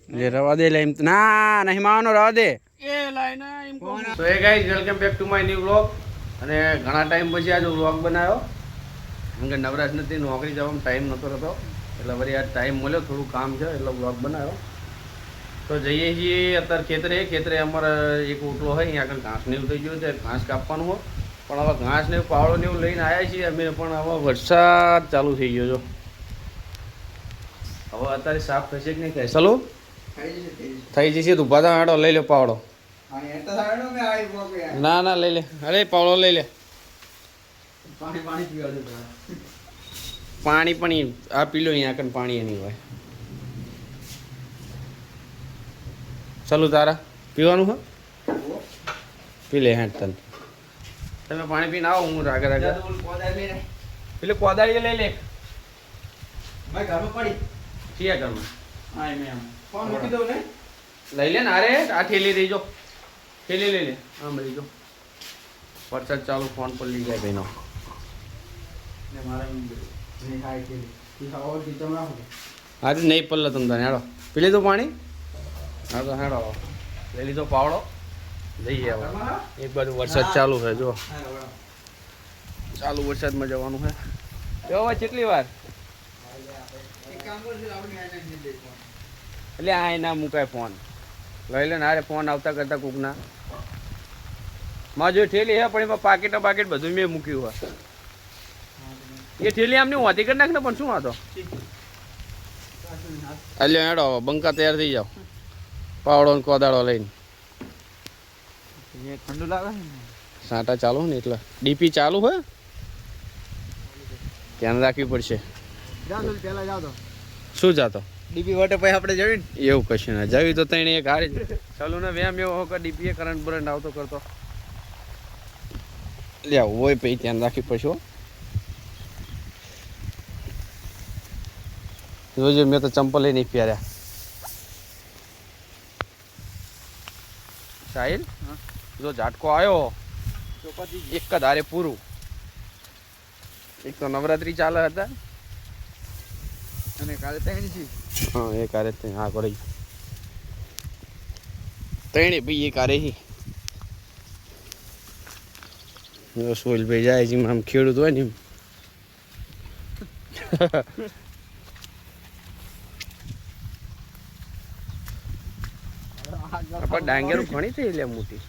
ले रवा दे ले ना नहीं मानो रवा दे એ લાઈન એમ કો સો હે guys welcome back to my new vlog અને ઘણા ટાઈમ પછી આજો વ્લોગ બનાવ્યો અંગે નવરાશ નથી નોકરી જવામાં ટાઈમ નતો રહેતો એટલે વળી આ ટાઈમ મળ્યો થોડું કામ છે એટલે વ્લોગ બનાવ્યો તો જઈએ છીએ અત્યારે ખેતરે અમારે એક ઓટલો હોય અહીંયા આગળ ઘાસ ને એવું થઈ ગયું છે ઘાસ કાપવાનું હોય પણ હવે ઘાસ ને પાવડો ને એવું લઈને આવ્યા છીએ અમે પણ હવે વરસાદ ચાલુ થઈ ગયો છો હવે અત્યારે સાફ થશે કે નહીં થાય ચલો થઈ જશે તું બધા હાડો લઈ લે પાવડો ના ના લઈ લે અરે પાવડો લઈ લે પાણી પણ આ પી લો અહીંયા કન પાણી એની હોય ચાલુ તારા પીવાનું હે પી લે હેઠ તને તમે પાણી પીને આવો હું રાગે પેલે કોદાળી લઈ લે ઘરમાં પડી છીએ ઘરમાં હા મેં ફોન મૂકી દઉં ને લઈ લે ને અરે આ ઠેલી રહી જો ઠેલી લઈ લે આમ રહી જો વરસાદ ચાલુ ફોન પર લઈ જાય ભાઈનો હા નહીં પલ્લો તમને હેડો પી લીધું પાણી હા તો હેડો લઈ લીધો પાવડો જઈએ હવે એક બાજુ વરસાદ ચાલુ છે જો ચાલુ વરસાદમાં જવાનું છે જો હવે કેટલી વાર એટલે આ ના મુકાય ફોન લઈ લે ને અરે ફોન આવતા કરતા કૂકના માં જો ઠેલી હે પણ એમાં પાકેટ બધું મેં મૂક્યું હોય એ ઠેલી આમને વાતી કરી નાખ ને પણ શું વાતો એટલે હેડો બંકા તૈયાર થઈ જાઓ પાવડો ને કોદાળો લઈને ઠંડુ લાગે સાંટા ચાલુ ને એટલે ડીપી ચાલુ હે ધ્યાન રાખવી પડશે શું જાતો ડીપી વાટે પછી આપણે જવી ને એવું કશું ના જવી તો તઈને એક હારી ચાલુ ને વેમ એવો કે ડીપી કરંટ બરંટ આવતો કરતો લે હોય પછી ધ્યાન રાખવી પડશે જોજો મેં તો ચંપલ નહીં પહેર્યા સાહિલ જો ઝાટકો આવ્યો તો પછી એક જ હારે પૂરું એક તો નવરાત્રી ચાલે હતા અને કાલે ત્રણ હા એક હારે હા કરી ત્રણે ભાઈ એક હારે સોલ ભાઈ જાય છે આમ ખેડૂત હોય ને ડાંગેરું ઘણી થઈ એટલે મોટી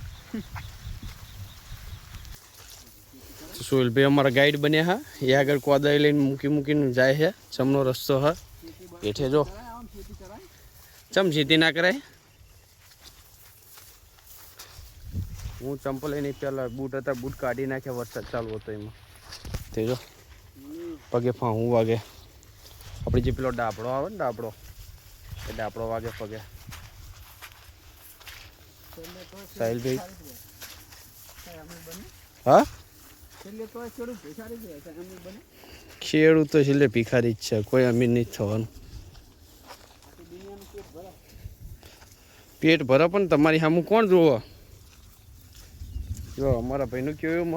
સોહેલભાઈ અમારા ગાઈડ બન્યા હા એ આગળ કોદાળી લઈને મૂકીને જાય છે ચમનો રસ્તો હા હેઠે જો ચમ જીતી ના કરાય હું ચંપલ લઈને પેલા બૂટ હતા બૂટ કાઢી નાખ્યા વરસાદ ચાલુ હતો એમાં તે જો પગે હું વાગે આપણે જે પેલો ડાબડો આવે ને ડાબડો એ ડાબડો વાગે પગે સાહિલભાઈ હા ખેડૂત તો છેલ્લે ભિખારી જ છે કોઈ અમીર નહીં થવાનું પેટ ભરે પણ તમારી સામું કોણ જોવો જો અમારા ભાઈનું કેવું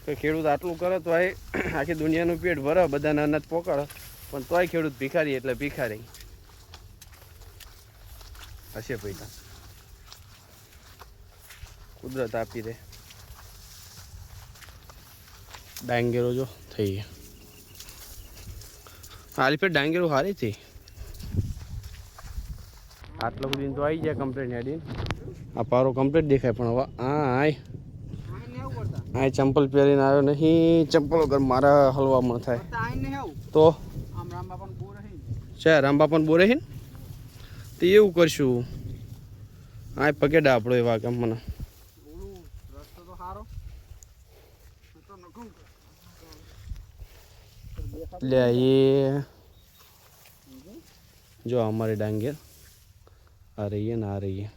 કે ખેડૂત આટલું કરે તો આખી દુનિયાનું પેટ ભરે બધાને અનાજ પોકાડે પણ તોય ખેડૂત ભિખારી એટલે ભિખારી હશે પૈસા કુદરત આપી દે ડાંગેરો જો થઈ ગયા હાલી ફેર ડાંગેરો હારી થઈ આટલો સુધી તો આવી ગયા કમ્પ્લેટ હેડી આ પારો કમ્પ્લીટ દેખાય પણ હવે આ ચંપલ પહેરીને આવ્યો નહીં ચંપલ વગર મારા હલવામાં થાય તો છે રામબાપા બોરે છે ને તો એવું કરશું આ પગે ડાપડો એવા કેમ મને લે એ જો અમારે ડાંગર આ રહીએ ને આ રહીએ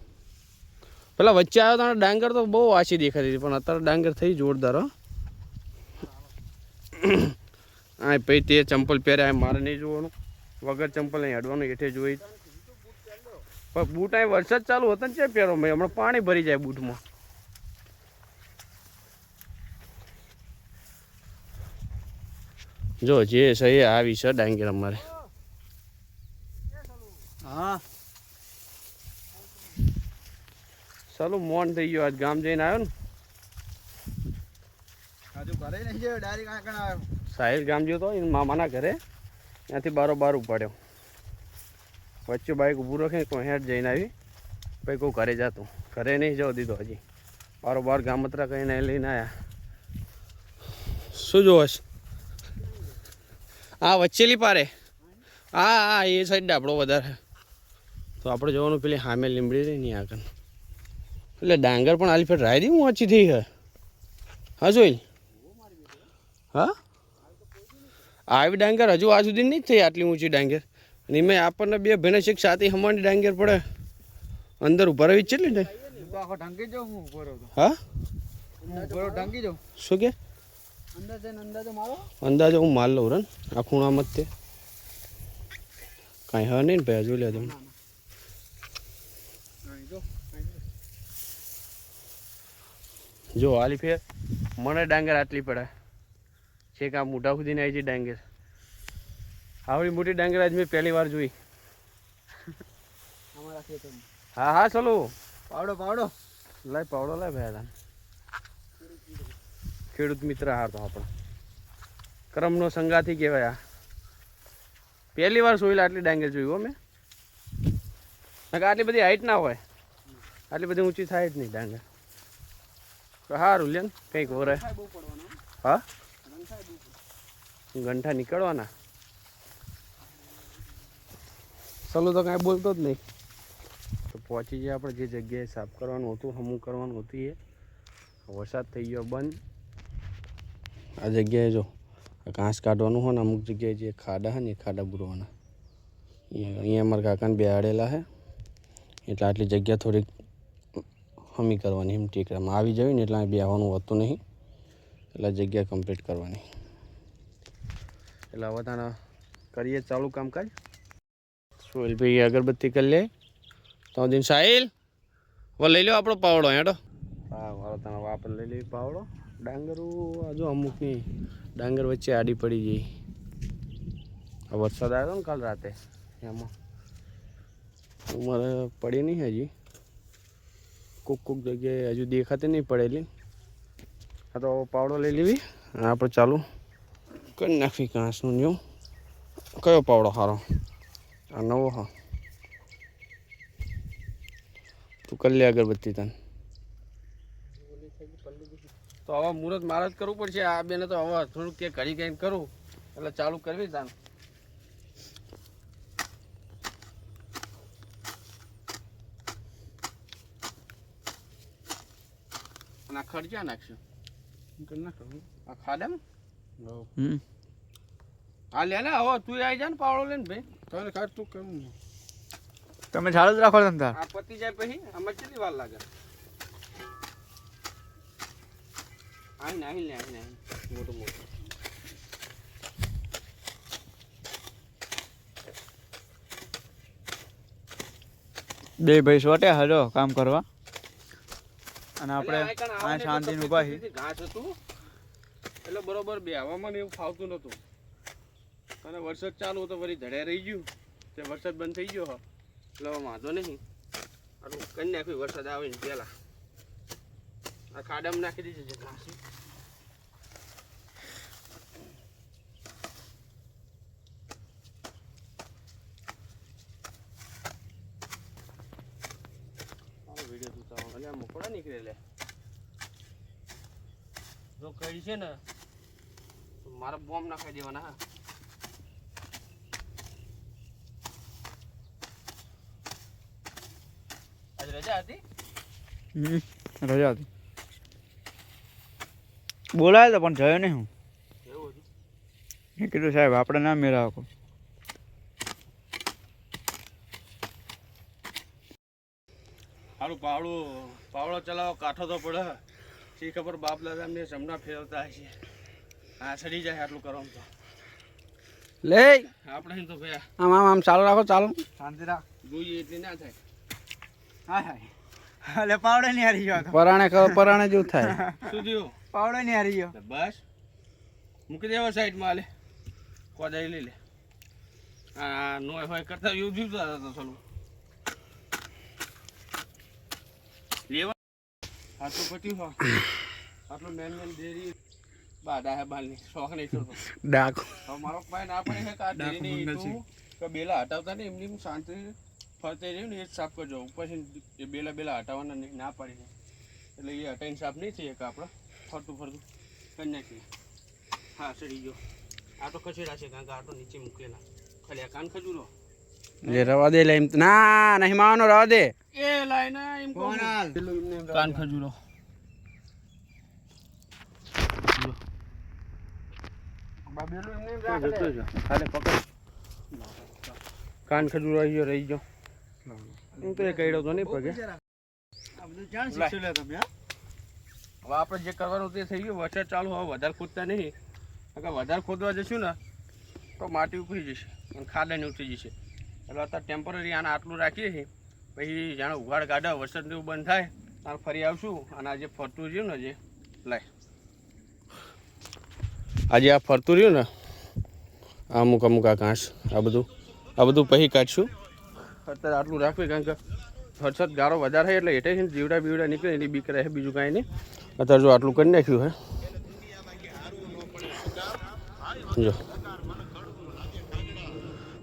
પેલા વચ્ચે આવ્યો તો ડાંગર તો બહુ આછી દેખાતી હતી પણ અત્યારે ડાંગર થઈ જોરદાર હો આ પછી તે ચંપલ પહેર્યા મારે નહીં જોવાનું વગર ચંપલ નહીં હડવાનું હેઠે જોઈ પણ બૂટ અહીં વરસાદ ચાલુ હતો ને છે પહેરો મેં હમણાં પાણી ભરી જાય બૂટમાં જો જે છે એ આવી છે ડાંગર અમારે હા ચાલો મોન થઈ ગયો આજ ગામ જઈને આવ્યો ને હજુ ઘરે નહીં ગયો ડાયરેક્ટ આગળ આવ્યો સાહિલ ગામ ગયો તો એના મામાના ઘરે ત્યાંથી બારોબાર ઉપાડ્યો વચ્ચે બાઇક ઊભું રાખે કોઈ હેઠ જઈને આવી ભાઈ કોઈ ઘરે જતું ઘરે નહીં જવા દીધો હજી બારોબાર ગામત્રા કહીને લઈને આવ્યા શું જોશ હા વચ્ચેલી પારે હા હા એ સાઈડ ડાબડો વધારે તો આપણે જવાનું પેલી સામે લીમડી રહી નહીં આગળ એટલે ડાંગર પણ આલી ફેર રાય દી હું ઓછી થઈ હે હા જોઈ હા આવી ડાંગર હજુ આ સુધી નહીં થઈ આટલી ઊંચી ડાંગર અને મેં આપણને બે ભેણે છે સાથે હમણાંની ડાંગર પડે અંદર ઉભા રહી કેટલી ને આખો ઢંકી જાઉં હું ઉભો રહ્યો હા હું ઉભો રહ્યો ઢંકી જાઉં શું કે અંદાજો મારો અંદાજો હું માર લઉં રન આ ખૂણામાં જ તે કાંઈ હા નહીં ને ભાઈ જોઈ લે તમે જો આલી ફેર મને ડાંગર આટલી પડે છે કે આ મોઢા સુધીને આવી છે ડાંગર આવડી મોટી ડાંગર આજ મેં પહેલી વાર જોઈ અમારા ખેતરમાં હા હા ચલો પાવડો પાવડો લાય પાવડો લાય ભાઈ તાન ખેડૂત મિત્ર હાર તો આપણે કરમનો સંગાથી કહેવાય આ પહેલી વાર સોઈલા આટલી ડાંગર જોયું હો મેં આટલી બધી હાઈટ ના હોય આટલી બધી ઊંચી થાય જ નહીં ડાંગર સારું લે ને કંઈક હોરે હા ગંઠા નીકળવાના ચલો તો કાંઈ બોલતો જ નહીં તો પહોંચી જાય આપણે જે જગ્યાએ સાફ કરવાનું હતું હમું કરવાનું હતું એ વરસાદ થઈ ગયો બંધ આ જગ્યાએ જો ઘાસ કાઢવાનું હોય ને અમુક જગ્યાએ જે ખાડા હોય ને એ ખાડા બુરવાના અહીંયા અમારા કાકાને બેહાડેલા છે એટલે આટલી જગ્યા થોડીક હમી કરવાની એમ ટેકરામાં આવી જાય ને એટલે બેહવાનું હોતું નહીં એટલે જગ્યા કમ્પ્લીટ કરવાની એટલે હવે તાના કરીએ ચાલુ કામકાજ સોહેલભાઈ અગરબત્તી કરી લે તો દિન સાહિલ હવે લઈ લો આપણો પાવડો હેડો હા વાળો તાના વાપર લઈ લેવી પાવડો ડાંગરું હજુ અમુકની ડાંગર વચ્ચે આડી પડી ગઈ આ વરસાદ આવ્યો ને કાલ રાતે એમાં ઉંમર પડી નહીં હજી કોક કોક જગ્યાએ હજુ દેખાતી નહીં પડેલી આ તો પાવડો લઈ લેવી અને આપણે ચાલુ કરી નાખવી ઘાસનું ન્યೂ કયો પાવડો સારો આ નવો હા તું કરી લે અગરબત્તી તને તો હવે મુહૂર્ત મારે જ કરવું પડશે આ બેને તો હવે થોડુંક કે ઘડી કંઈક કરું એટલે ચાલુ કરવી તાન અને આ ખર્ચા નાખશું આ ખાડામાં હા લે ને હવે તું આવી જા ને પાવડો લઈને ભાઈ તને ખાટ તું કરું તમે ચાલુ જ રાખો ધંધા આ પતી જાય પછી આમાં કેટલી વાર લાગે આવીને આવીને મોટું મોટું બે ભાઈ સોટે હલો કામ કરવા અને આપણે આ શાંતિ નું ઉભા ઘાસ હતું એટલે બરોબર બે હવામાં એવું ફાવતું નતું અને વરસાદ ચાલુ હતો વળી ધડે રહી ગયું તે વરસાદ બંધ થઈ ગયો એટલે વાંધો નહીં આટલું કરી નાખ્યું વરસાદ આવે ને પહેલાં આ ખાડામાં નાખી દીધી છે ઘાસ વિડીયો તું ચાલો એટલે મકોડા નીકળે લે જો કઈ છે ને મારા બોમ્બ નાખી દેવાના હા આજ રજા હતી રજા હતી બોલાય તો પણ જયો નહીં હું એવું હતું મેં કીધું સાહેબ આપણે ના મેળાવો સારું પાવડો ચલાવો કાઠો તો પડે શી ખબર બાપ દાદા એમને જમના ફેરવતા હશે હા સડી જાય આટલું કરવાનું તો લે આપણે તો ભાઈ આમ આમ આમ ચાલુ રાખો ચાલુ શાંતિ રાખ જોઈએ એટલી ના થાય હા હા એટલે પાવડે નહીં હારી ગયો પરાણે જેવું થાય શું થયું પાવડે નહીં હારી ગયો બસ મૂકી દેવા સાઈડમાં હાલે કોદાળી લઈ લે આ નો હોય કરતા યુટ્યુબ તો ચાલુ લેવા આ તો પટ્યું હો આટલું મેન ડેરી બાડા હે બાલની શોખ નહીં થતો ડાકો તો મારો ભાઈ ના પડે છે કે આ ડેરીની ઈંટું કે બેલા હટાવતા ને એમની શાંતિ ફરતે રહ્યું ને એ જ સાફ કરજો ઉપરથી એ બેલા હટાવવાના નહીં ના પાડી છે એટલે એ હટાઈને સાફ નહીં થઈ શકે આપણે ફરતું કરી નાખીએ હા સડી ગયો આ તો ખસેડા છે કારણ કે આ તો નીચે મૂકેલા ખાલી આ કાન ખજૂરો લે રવા દે લે એમ ના નહીં માનો રવા દે એ લાઈને એમ કાન ખજૂરો કાન ખજૂરો આવી ગયો રહી ગયો હું તો એ કહ્યો તો નહીં પગે હવે આપણે જે કરવાનું તે થઈ ગયું વરસાદ ચાલુ હવે વધારે ખોદતા નહીં કારણ કે વધારે ખોદવા જશું ને તો માટી ઉકળી જશે અને ખાડાને ઉતરી જશે એટલે અત્યારે ટેમ્પરરી આને આટલું રાખીએ છીએ પછી જાણે ઉઘાડ કાઢા વરસાદ જેવું બંધ થાય ત્યારે ફરી આવશું અને આ જે ફરતું રહ્યું ને જે લાય આજે આ ફરતું રહ્યું ને અમુક આ ઘાસ આ બધું પછી કાઢશું અત્યારે આટલું રાખવું કારણ કે વરસાદ ગારો વધારે થાય એટલે હેઠે છે ને જીવડા બીવડા નીકળે એની બીક રહે બીજું કાંઈ નહીં અત્યારે જો આટલું કરી નાખ્યું હે જો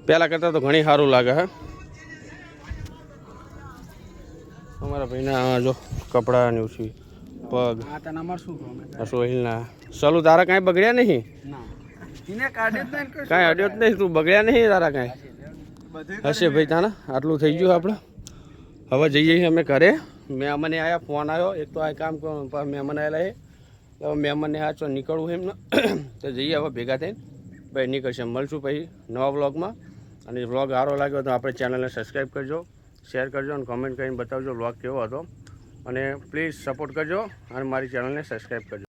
પહેલાં કરતાં તો ઘણી સારું લાગે હે અમારા ભાઈના જો કપડાં ને ઉછી પગ સોહિલના ચાલુ તારા કાંઈ બગડ્યા નહીં કાંઈ અડ્યો જ નહીં તું બગડ્યા નહીં તારા કાંઈ હશે ભાઈ તાના આટલું થઈ ગયું આપણે હવે જઈએ છીએ અમે ઘરે મહેમાને આવ્યા ફોન આવ્યો એક તો આ કામ મહેમાન આવેલા છે હવે મહેમાનને આ ચો નીકળવું એમને તો જઈએ હવે ભેગા થઈને ભાઈ નીકળશે મળશું પછી નવા વ્લોગમાં અને વ્લોગ સારો લાગ્યો તો આપણે ચેનલને સબસ્ક્રાઈબ કરજો શેર કરજો અને કોમેન્ટ કરીને બતાવજો વ્લોગ કેવો હતો અને પ્લીઝ સપોર્ટ કરજો અને મારી ચેનલને સબસ્ક્રાઈબ કરજો